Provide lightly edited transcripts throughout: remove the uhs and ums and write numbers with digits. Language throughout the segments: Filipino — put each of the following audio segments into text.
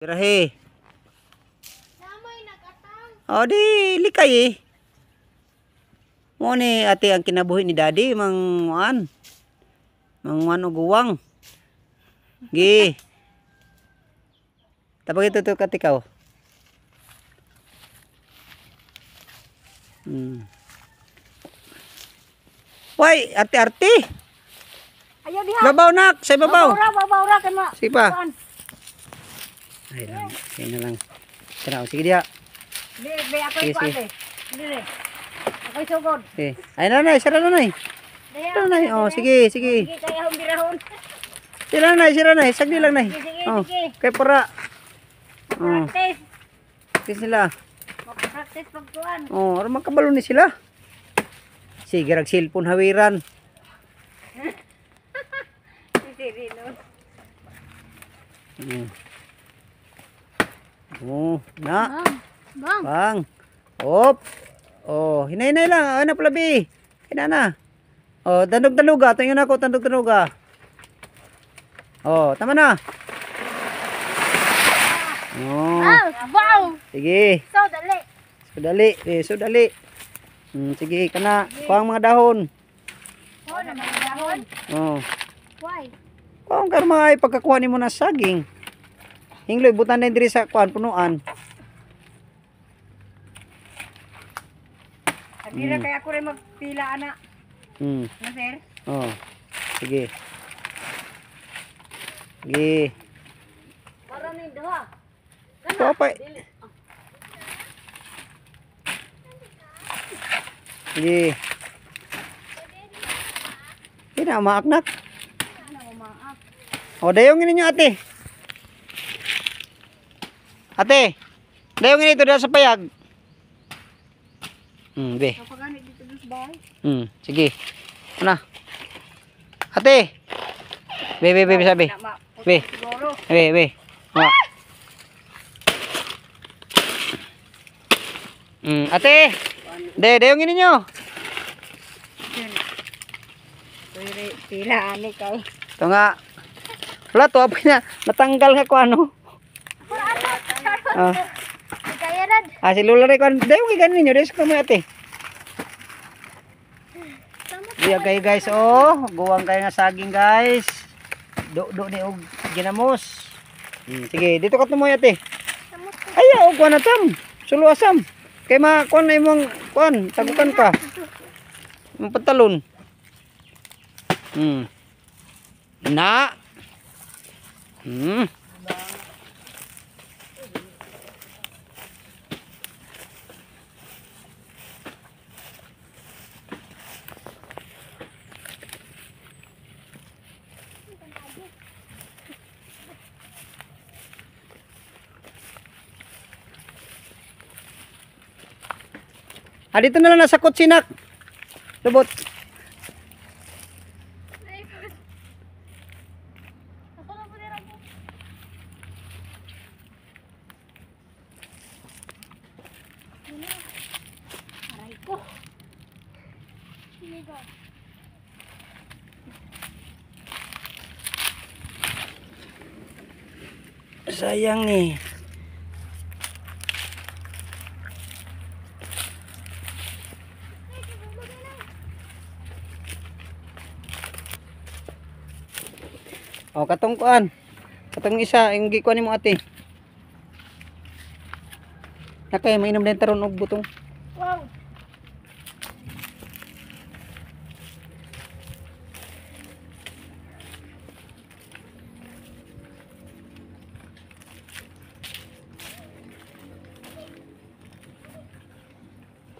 Birahe. O di likay eh. Mo ni ate ang kinabuhi ni daddy mangwan. Mangwan og uwang. Gi. Tapos ito to katikaw. Why, arte-arte. Ayaw diha. Babaw nak, say babaw. Babaw ra kan ma. Sige pa. Ay lang, kaya na lang. Tara, sige dia. Be ako Sige, ko sige. ate. Dire. Ako sugod. Okay. Ay nanay, sira nanay. Sira nanay. Oh, sige, sige. Sige kaya hong birahon. Sira nanay, sagdi lang nay. Sige, Oh, sige. kay para. Oh, Practice. kaya sila. Mag-practice pagkuan. Oh, aron makabalo ni sila. Sige, rag cellphone hawiran. Sige no. Oh, na. Bang. Bang. Op. Oh, hinay-hinay lang. Ay na palabi. Hina na. Oh, tandog-tandoga. Tingnan ako, tandog-tandoga. Oh, tama na. Oh, Wow. sige. So dali. Sudali. Sudali. Sige, kana. Kuha ang mga dahon. Oh, na magdahon. Oh. Why? Kuha ang karma ay pagkakuha ni mo na saging. Hingloy, butan na diri sa kuan punuan. Adira kaya ako rin magpila ana. Na sir. Oh. Sige. Sige. Para ni duha. Kuha pa. Sige. Hindi maaknak. O, dayongin ninyo ate. Ate, dayongin ito dahil sa payag. Be. Kapagani dito sa bahay. Sige. Ano? Ate. Be, sabi. Be. Siguro. Be. O. Ate. Dayongin ninyo. Pila ani kay. Ito nga. Wala to, apay na. Natanggal nga ko ano. Ah. Kaya rad. Si Lola rin ko. Dahil yung ganin nyo. Dahil sa kamay ate. Iya guys. Oh. Guwang kayo nga saging guys. Do ni og ginamos. Sige. Dito ka tumoy ate. Ayaw. Kuwan na tam. Sulo asam. Kaya kuwan na imong kuwan. Tagukan ka. Yung pantalon. Na. Dito na lang nasa kutsinak. Lubot. Sayang nih. Oh, katong kuan. Katong isa, yung gikuan mo ate. Nakay mainom din taron og butong. Wow.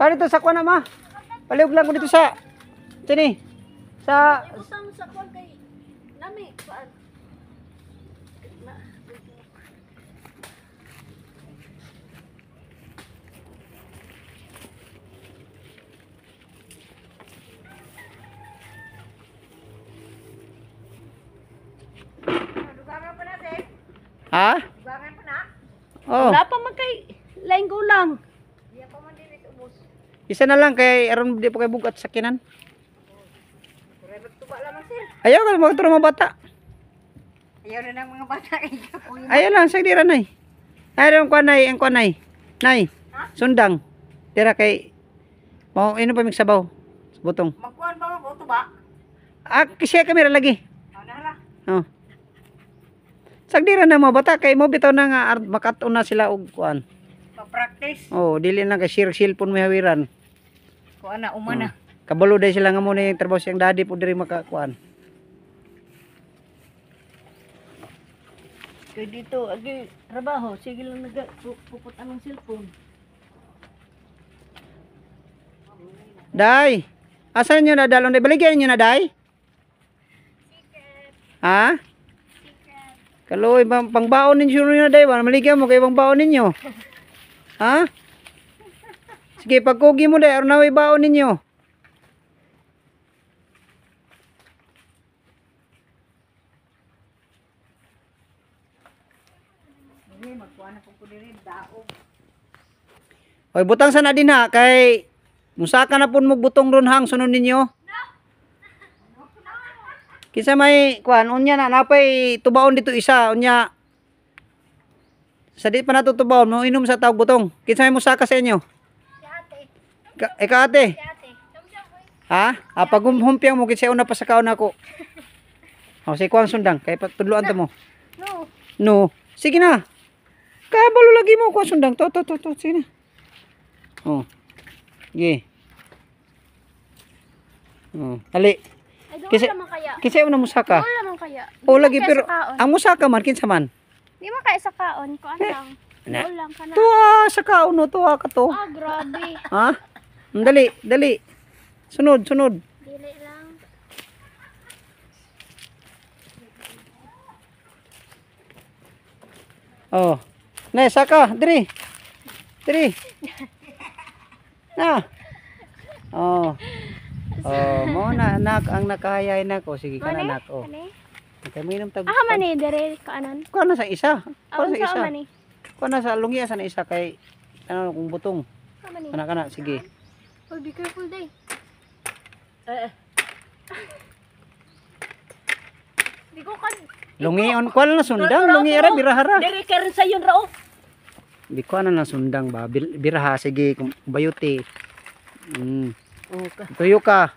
Para dito sa kuan na ma. Paliog lang ko dito sa sini. Sa Usang sa kon kay nami paan. Dugangan pa na sir. ha? Dugangan pa na. Oh, Wala pa man kay laing gulang. Diya pa man dili ubos. isa na lang kay aron di pa kay bugat sakinan. Pare tuba lamang sir. Ayaw ka magturo mga bata. Ayaw na ng mga bata kay Ayaw lang sa dira nay. Ay, ang kwanay, ang kwanay. Nay, sundang. Tira kay, mau ino pa sabaw. Butong. Magkuhan ba mo to ba? Ah, kasi kamera lagi. Hala. Oh. Sagdira na mo bata kay mo bitaw na nga makaton na sila og kuan. Pa-practice. Oh, dili na ka share cellphone may hawiran. Kuha na, umana. Kabalo day sila nga mo na yung trabaho siyang daddy po diri makakuan. Kaya dito, agi, trabaho. Sige lang puput anong cellphone. Day. Asan nyo na dalon day? Baligyan nyo na day? Ha? Kaloy pangbaon ninyo na day, maligyan mo kay pangbaon ninyo. Ha? Sige, pagkugi mo day, aron na baon ninyo. Oy, butang sana din ha kay musaka na pun mo butong ron hang sunod ninyo. Kinsa may kuan unya na napay tubaon dito isa unya. Sa di pa natutubaon mo inom sa tawag butong. Kinsa may musaka sa inyo? Ikaw ate. Ha? Pag humpiang mo kinsa una pa sa kaon ako. O si kuan sundang kay patudloan ta mo. No. No. Sige na. Kabalo lagi mo kuan sundang. To. Sige na. Oh. Sige. Oh, ali. Ay, doon Kasi naman kaya. kinsa una musaka? Doon naman kaya. O lagi Kaya pero sa kaon. ang musaka man kinsa man? Di man kaya sa kaon. Kuan lang. Na. Doon lang ka na. Tuwa sa kaon no, tuwa ka to. Ah, grabe. Ha? Dali. Sunod. Dili lang. Oh. Na, saka, diri. Na. Oh. Oh, mo na anak ang nakahayay na ko. Sige ka na anak. Oh. Mani? Kay minum tag. Ah, mani. Dere, kaanan. Kuha na sa isa. Kuha Awan sa sa isa. mani. Kuha na sa lungi sa na isa kay ano kung butong. Ah, mani. Anak, sige. Oh, be careful, day. Di ko kan. Lungi on kuha na sundang, lungi ara birahara. Dere ka rin sa yun, Rao. Di kuha na sundang ba biraha sige kung bayuti. Tuyo ka.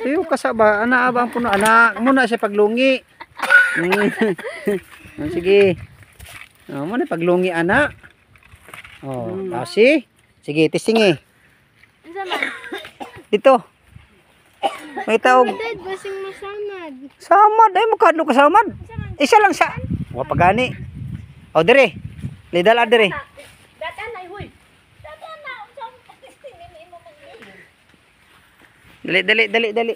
Tuyo ka sa ba? Ana abang puno. Anak muna siya paglungi. Sige. Oh, muna paglungi ana. Oh, kasi. Sige, tisingi. Isa man. Dito. May taog. Dad, basing masamad. Samad. Ay, mukadlo ka samad. Isa lang sa. Wa pagani. O, dire. Lidala dire. Datan na, huy. Datan na. Saan pag-testing ni mo Dali.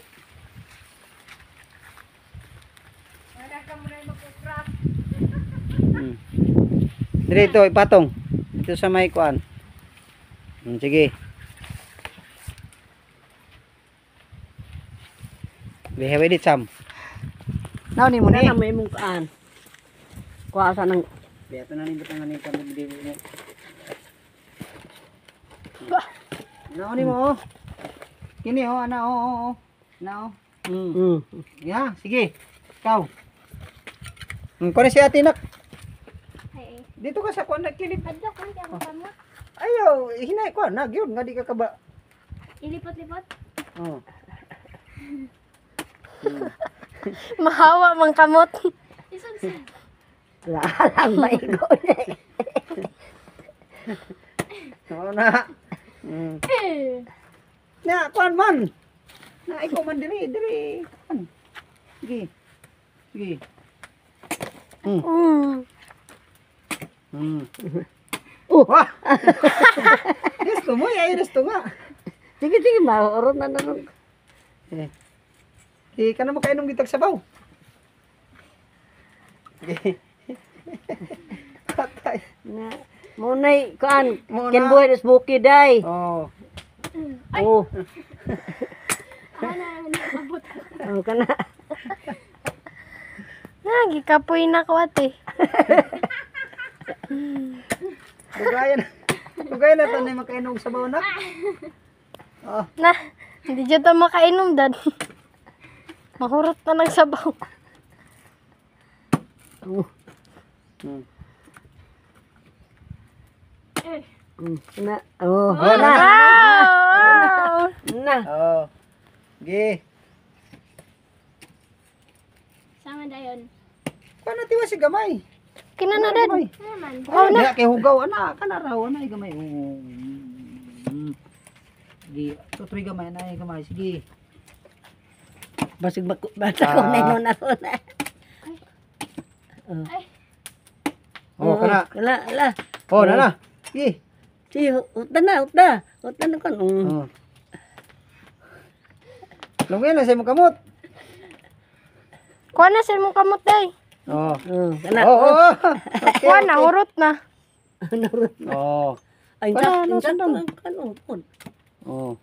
Wala ka muna yung mag-craft. Dire ito, ipatong. Ito sa may kuan. Sige. Behave dit sam. Now ni mo ni. Wala may mong kaan. Kuha sa nang... Beto na ni butang ni kami video mo. Now ni mo. Kini oh ana oh. Now. Ya, sige. Ikaw. Ko si ate nak. Ay, Dito ka sa kuan nagkilip. adyo ka ang kama. Ayaw, hinay ko na gyud nga di ka kaba. Ilipot-lipot. Oh. Mahawa mang kamot. Isang sa. Lalang maigo na. Oo na. Na, kuan man. Na ikaw man diri. Kuan. Sige. Wah. Gusto mo, gusto nga. Sige, maurot na nanon. Di ka na makainom gitag sabaw. Patay. Na, munay, kuan, Muna. kinbuhay na smoky day. Oh. Oh. Ano ka na? Gikapoy na ko ate. Dugayan na tanay makainom sabaw na. Oh. Na, hindi dyan tayo makainom, dad. Mahurot na ng sabaw. Hmm. Na. Oh, Oh, na. na. Oh. Sige. Sama dayon. Paano tiwa si gamay? Kinanadan. Gamay. Naman. Oh, na kay hugaw ana kana raw ana gamay. Oh. Sige, tutoy gamay na gamay. Sige. Basig basta ko na ino na ron. Oh, kana. Ala. Oh, na. Sige. Si utda. Utda kon. Oh. Lungyan na sa imong kamot. Kuha na sa mong kamot day. Oh. Kana. Oh. Okay, Kuha na, hurot na. Oh. Ay, Wala, insa nasundan. kanu kon. Oh.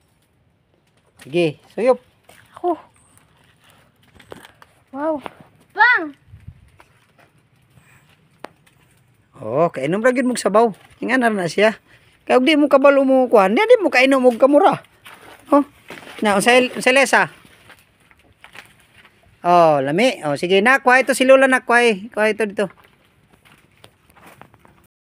Sige, suyop. Ako. Wow. Bang! Oh, kainom ra gyud mong sabaw. Ingan na siya. Kay og di mo kabalo mo kuan, di mo kainom og kamura. Oh. Na sa lesa. Oh, lami. Oh, sige na, kuha ito si Lola na, kuha ito dito.